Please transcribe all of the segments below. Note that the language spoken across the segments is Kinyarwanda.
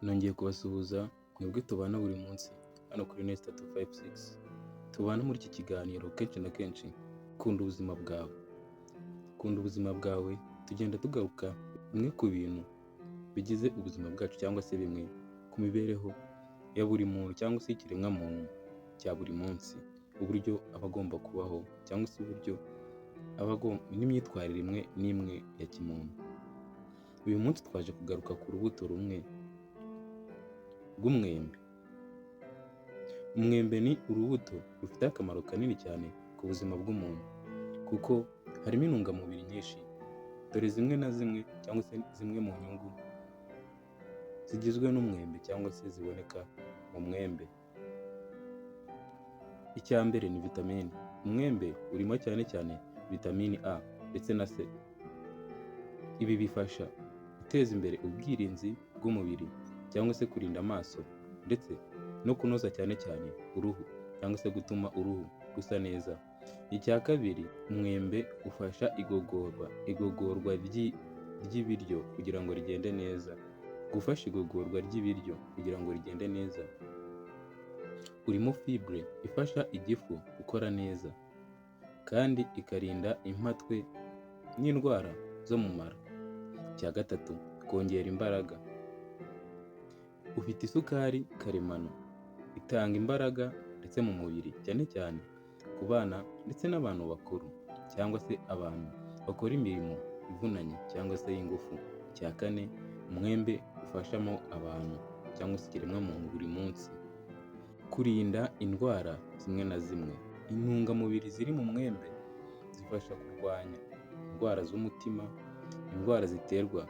Nongeye kubasuhuza mwebwe tubana buri munsi hano kuri Nesta 256. Tubana muri iki kiganiro kenshi na kenshi. Kunda ubuzima bwawe. Kunda ubuzima bwawe, tugenda tugaruka bimwe ku bintu bigize ubuzima bwacu cyangwa se bimwe ku mibereho ya buri muntu cyangwa se ikiremwa muntu cya buri munsi. Uburyo aba agomba kubaho cyangwa se uburyo n'imyitwarire imwe n'imwe ya kimuntu. Uyu munsi twaje kugaruka ku rubuto rumwe rw'umwembe. Umwembe ni urubuto rufite akamaro kanini cyane ku buzima bw'umuntu kuko harimo intungamubiri nyinshi. Dore zimwe na zimwe cyangwa se zimwe mu nyungu zigizwe n'umwembe cyangwa se ziboneka mu mwembe. Icya mbere ni vitamine. Umwembe urimo cyane cyane vitamine A ndetse na C. Ibi bifasha guteza imbere ubwirinzi bw'umubiri cyangwa se kurinda amaso ndetse no kunoza cyane cyane uruhu cyangwa se gutuma uruhu rusa neza. Icya kabiri, umwembe ufasha igogorwa ry'ibiryo kugira ngo rigende neza. Gufasha igogorwa ry'ibiryo kugira ngo rigende neza, urimo fibre ifasha igifu gukora neza kandi ikarinda impatwe n'indwara zo mu mara. Icya gatatu, kongera imbaraga. Ufite isukari karemano itanga imbaraga ndetse mu mubiri, cyane cyane ku bana ndetse n'abantu bakuru cyangwa se abantu bakora imirimo ivunanye cyangwa se y'ingufu. Icya kane, umwembe ufashamo abantu cyangwa se ikiremwa muntu buri munsi kurinda indwara zimwe na zimwe. Intungamubiri ziri mu mwembe zifasha kurwanya indwara z'umutima, indwara ziterwa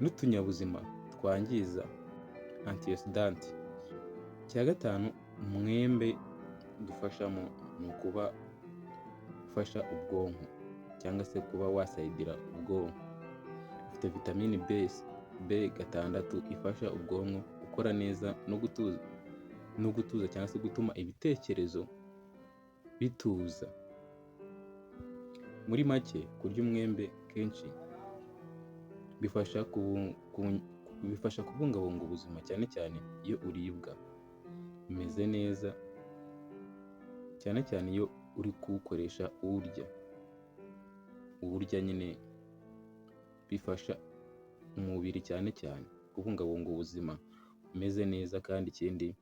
n'utunyabuzima twangiza, antioxidant. Icya gatanu, umwembe dufashamo ni ukuba ufasha ubwonko cyangwa se kuba wasayidira ubwonko. Ufite vitamine B6 ifasha ubwonko gukora neza no gutuza cyangwa se gutuma ibitekerezo bituza. Muri make, kurya umwembe kenshi bifasha kubungabunga ubuzima, cyane cyane iyo uribwa umeze neza, cyane cyane iyo uri kuwukoresha uwurya nyine. Bifasha umubiri cyane cyane kubungabunga ubuzima umeze neza kandi ikindi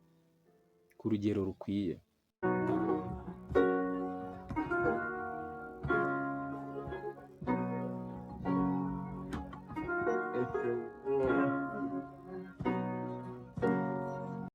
ku rugero rukwiye.